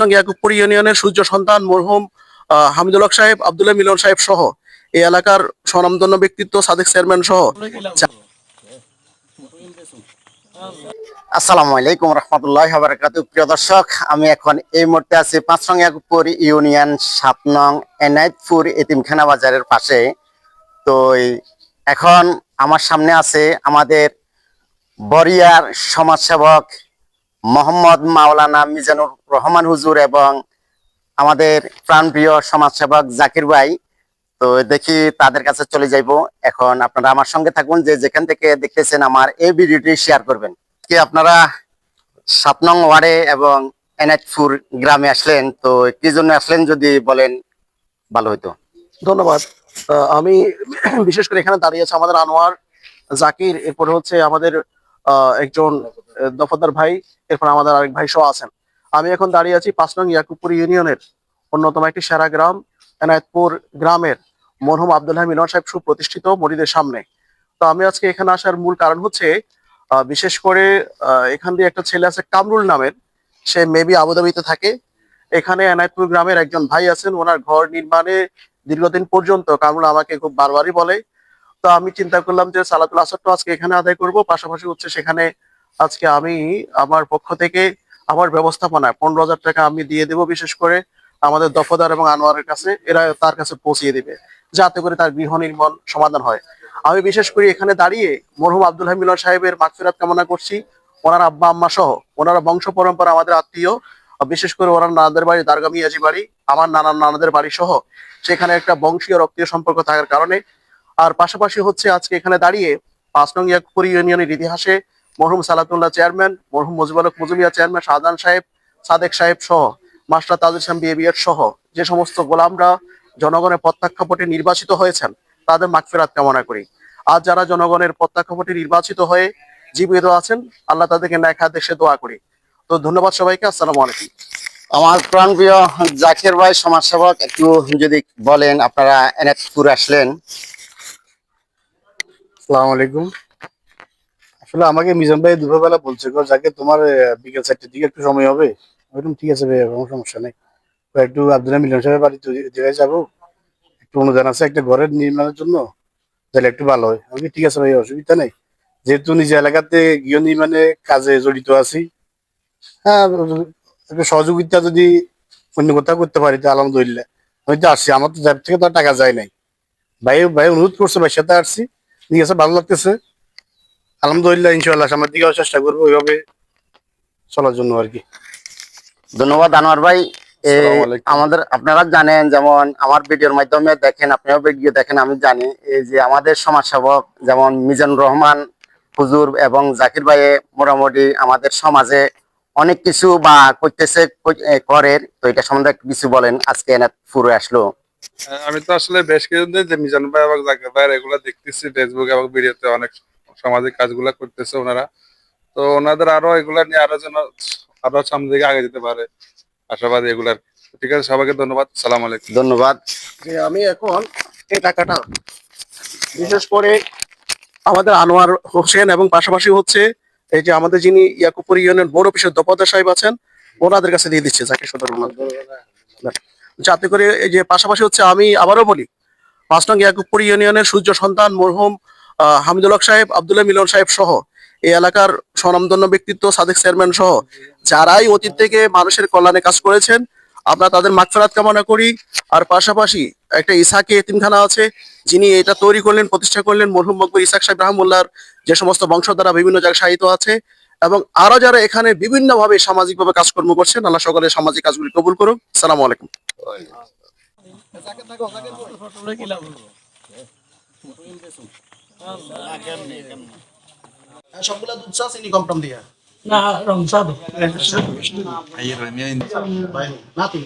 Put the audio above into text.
নং ইয়াকুবপুর ইউনিয়নের সূর্য সন্তান মরহুম হামিদুল হক সাহেব, আব্দুল্লাহ মিলন সাহেব সহ এই এলাকার স্বনামধন্য ব্যক্তিত্ব সাদেক চেয়ারম্যান সহ। আসসালামু আলাইকুম রহমতুল্লাহি ওয়া বারাকাতুহু। প্রিয় দর্শক, আমি এখন এই মুহূর্তে আছি 5 নং ইয়াকুবপুর ইউনিয়ন 7 নং এনায়েতপুর এতিমখানা বাজারের পাশে। তো এখন আমার সামনে আছে আমাদের বরিয়ার সমাজসেবক মোহাম্মদ মাওলানা মিজানুর রহমান হুজুর এবং আমাদের প্রাণপ্রিয় সমাজসেবক জাকির ভাই। তো দেখি তাদের কাছে চলে যাইব। এখন আপনারা আমার সঙ্গে থাকুন, যে যেখান থেকে দেখতেছেন আমার এই ভিডিওটি শেয়ার করবেন। কি আপনারা 7 নং ওয়ার্ডে এবং এনায়েতপুর গ্রামে আসলেন, তো কি জন্য আসলেন যদি বলেন ভালো হতো। ধন্যবাদ। আমি বিশেষ করে এখানে দাঁড়িয়ে আছে আমাদের আনোয়ার, জাকির, এরপরে হচ্ছে আমাদের একজন দফাদার ভাই, এরপর আমাদের আরেক ভাই সহ আছেন। আমি এখন দাঁড়িয়ে আছি 5 নং ইয়াকুবপুর ইউনিয়নের অন্যতম একটি সেরা গ্রাম এনায়েতপুর গ্রামের মরহুম আব্দুল্লাহ মিলন সাহেব সুপ্রতিষ্ঠিত মসজিদের সামনে। তো আমি আজকে এখানে আসার মূল কারণ হচ্ছে বিশেষ করে এখান দিয়ে একটা ছেলে আছে কামরুল নামের, সে মেবি আবুধাবিতে থাকে। এখানে এনায়েতপুর গ্রামের একজন ভাই আছেন, ওনার ঘর নির্মাণে দীর্ঘদিন পর্যন্ত কামরুল আমাকে খুব বারবারই বলে। তো আমি চিন্তা করলাম যে সালাতুল আসরটা আজকে এখানে আদায় করব, পাশাপাশি হচ্ছে সেখানে আজকে আমি আমার পক্ষ থেকে আমার ব্যবস্থাপনায় 15,000 টাকা আমি দিয়ে দেব, বিশেষ করে আমাদের দফাদার এবং আনোয়ারের কাছে, এরা তার কাছে পৌঁছিয়ে দিবে যাতে করে তার গৃহ নির্মাণ সমাধান হয়। আমি বিশেষ করে এখানে দাঁড়িয়ে মরহুম আব্দুল্লাহ মিলন সাহেবের মাগফিরাত কামনা করছি। ওনার আব্বা আম্মা সহ ওনারা বংশ পরম্পরা আমাদের আত্মীয়, বিশেষ করে ওনার নানাদের বাড়ি দারগা মিয়াজি বাড়ি, আমার নানাদের বাড়ি সহ সেখানে একটা বংশীয় রক্তীয় সম্পর্ক থাকার কারণে। আর পাশাপাশি হচ্ছে আজকে এখানে দাঁড়িয়ে 5 নং ইয়াকুবপুর ইউনিয়নের ইতিহাসে মরহুম সালাতুল্লাহ চেয়ারম্যান, মরহুম মুজিবুল হক মুজুমিয়া চেয়ারম্যান, শাহজাহান সাহেব, সাদেক সাহেব সহ মাস্টার তাজুল ইসলাম বিএবিএড সহ যে সমস্ত গোলামরা জনগণের প্রত্যক্ষপটে নির্বাচিত হয়েছেন তাদের মাগফিরাত কামনা করি। আজ যারা জনগণের প্রত্যক্ষপটে নির্বাচিত হয়ে জীবিত আছেন, আল্লাহ তাদেরকে ন্যায় খাত দেশে দোয়া করি। তো ধন্যবাদ সবাইকে, আসসালামু আলাইকুম। আমার প্রাণপ্রিয় জাকির ভাই সমাজসেবক, একটু যদি বলেন আপনারা এনায়েতপুর আসলেন। আসসালামু আলাইকুম। আসলে আমাকে মিজান ভাই দুপুরবেলা বলছে যাকে তোমার বিকেল 4টার দিকে একটু সময় হবে। ওইরকম ঠিক আছে ভাই, কোনো সমস্যা নেই। তো একটু আব্দুল্লাহ মিলন সাহেবের বাড়ি জায়গায় যাবো, একটু অনুদান আছে একটা ঘরের নির্মাণের জন্য, তাহলে একটু ভালো হয়। আমি ঠিক আছে ভাই, অসুবিধা নেই। যেহেতু নিজ এলাকাতে গৃহ নির্মাণে কাজে জড়িত আছি, হ্যাঁ, একটু সহযোগিতা যদি অন্য কোথাও করতে পারি তো আলহামদুলিল্লাহ। আমি তো আসছি, আমার তো যার থেকে তো আর টাকা যায় নাই। ভাই ভাই অনুরোধ করছে, ভাই সাথে আসছি, ঠিক আছে, ভালো লাগতেছে আলহামদুলিল্লাহ। ইনশাআল্লাহ সামনের দিকে চেষ্টা করবো ওইভাবে চলার জন্য আর কি। ধন্যবাদ আনোয়ার ভাই। আমাদের আপনারা জানেন, যেমন আমার ভিডিওর মাধ্যমে দেখেন, আপনিও ভিডিও দেখেন, আমি জানি এই যে আমাদের সমাজসেবক যেমন মিজানুর রহমান হুজুর এবং জাকির ভাই মোটামুটি আমাদের সমাজে অনেক কিছু বা করতেছে করে। তো এটা সম্বন্ধে একটু কিছু বলেন, আজকে এনায়েতপুরে আসলো। আমি তো আসলে বেশ কিছুদিন যে মিজান ভাই এবং জাকির ভাই এগুলা দেখতেছি ফেসবুক এবং ভিডিওতে, অনেক সামাজিক কাজগুলা করতেছে ওনারা। তো ওনাদের আরো এগুলা নিয়ে আরো যেন আরো সামনের দিকে আগে যেতে পারে, আশাবাদী এগুলার। ঠিক আছে, সবাইকে ধন্যবাদ, সালাম আলাইকুম। ধন্যবাদ। যে আমি এখন এই টাকাটা বিশেষ করে আমাদের আনোয়ার হোসেন এবং পাশাপাশি হচ্ছে এই যে আমাদের যিনি ইয়াকুবপুর ইউনিয়ন বড় অফিসের দফাদার সাহেব আছেন, ওনাদের কাছে দিয়ে দিচ্ছে জাকির সদর, যাতে করে এই যে পাশাপাশি হচ্ছে আমি আবারও বলি 5 নং ইয়াকুবপুর ইউনিয়নের সূর্য সন্তান মরহুম হামিদুল হক সাহেব, আব্দুল্লাহ মিলন সাহেব সহ এই এলাকার স্বনামধন্য ব্যক্তিত্ব সাদেক চেয়ারম্যান সহ যারাই অতীত থেকে মানুষের কল্যাণে কাজ করেছেন, আমরা তাদের মাগফিরাত কামনা করি। আর পাশাপাশি একটা ইসাকে এতিমখানা আছে, যিনি এটা তৈরি করলেন, প্রতিষ্ঠা করলেন মরহুম মকবুল ইসাক সাহেব রাহমুল্লাহর যে সমস্ত বংশধারা বিভিন্ন জায়গায় সাহিত্য আছে, এবং আরো যারা এখানে বিভিন্নভাবে সামাজিকভাবে কাজকর্ম করছেন, আল্লাহ সকলের সামাজিক কাজগুলি কবুল করুন। আসসালামু আলাইকুম। সবগুলা দুধ চা চিনি কম টম দিয়া না রং সাদা নাতি